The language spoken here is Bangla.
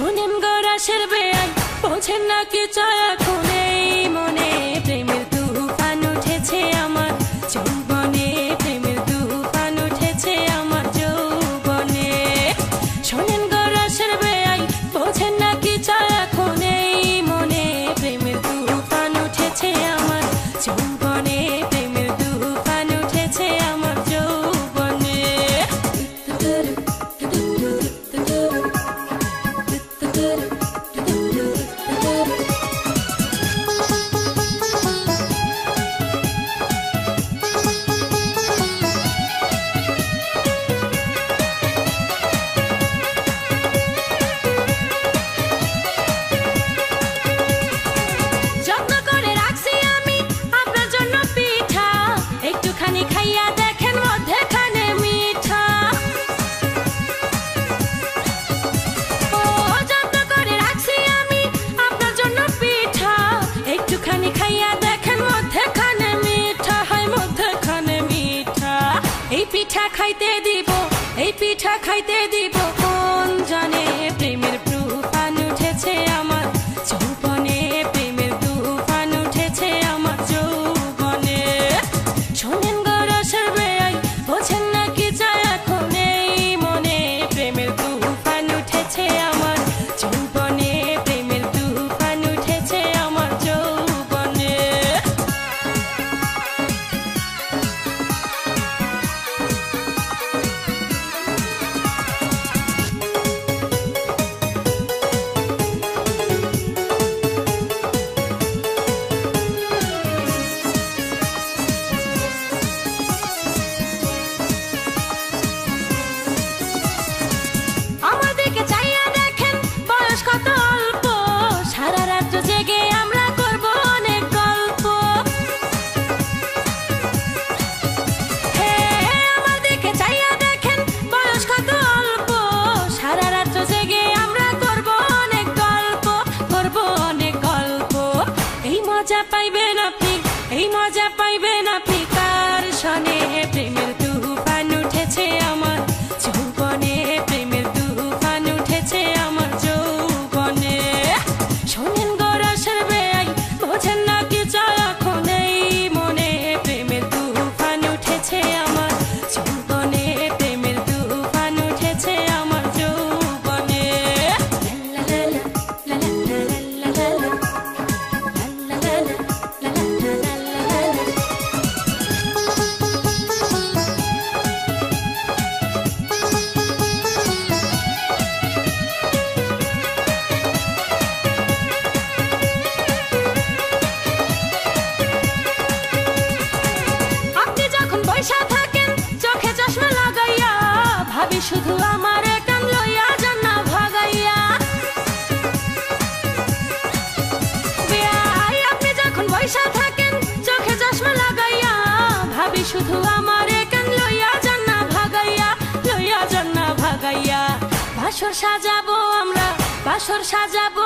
শোনেন গো রাশের বেয়াই, বোঝেন না কি চায় এখন এই মনে। প্রেমের তুফান উঠেছে আমার যৌবনে, প্রেমের তুফান উঠেছে আমার যৌবনে। শোনেন গো রাশের বেয়াই, বোঝেন না কি চায় এখন এই মনে। প্রেমের তুফান উঠেছে আমার যৌবনে, প্রেমের তুফান উঠেছে আমার যৌবনে। যত্ন করে রাখছি আমি আপনার জন্য পিঠা, একটুখানি খাইয়া দেখেন মধ্যেখানে মিঠা। ও যত্ন করে রাখছি আমি আপনার জন্য পিঠা, একটুখানি খাইয়া দেখেন মধ্যেখানে মিঠা, হয় মধ্যেখানে মিঠা। এই পিঠা খাইতে দিব, এই পিঠা খাইতে দিব কোন জানে। প্রেমের তুফান উঠেছে আমার যৌবনে, প্রেমের তুফান উঠেছে আমার যৌবনে। শোনেন গো রাশের বেয়াই, বোঝেন না কি চায় এখন এই মনে। প্রেমের তুফান উঠেছে আমার যৌবনে, প্রেমের তুফান উঠেছে আমার যৌবনে। আমার দিকে চাইয়া দেখেন বয়স কত অল্প, সারা রাত জেগে আমরা করব অনেক গল্প। হে আমার দিকে চাইয়া দেখেন বয়স কত অল্প, সারা রাত জেগে আমরা করব অনেক গল্প, করব অনেক গল্প। এই মজা পাইবেন আপনি, এই মজা পাইবেন আপনি কার শোনে। প্রেমের তুফান উঠেছে আমার যৌবনে, প্রেমের তুফান উঠেছে আমার যৌবনে। শোনেন গো রাশের বেয়াই, বোঝেন না কি চায় এখন এই মনে। প্রেমের তুফান উঠেছে আমার যৌবনে, প্রেমের তুফান উঠেছে আমার যৌবনে। লা লা লা লা লা লা লা লা লা লা লা লা লা লা। আপনি যখন বইসা থাকেন চোখে চশমা লাগাইয়া, ভাবি শুধু আমার কান লইয়া যান না ভাগাইয়া। বেয়াই আপনি যখন বইসা থাকেন চোখে চশমা লাগাইয়া, ভাবি শুধু আমার কান লইয়া যান না ভাগাইয়া, লইয়া যান না ভাগাইয়া। বাসর সাজাবো আমরা, বাসর সাজাবো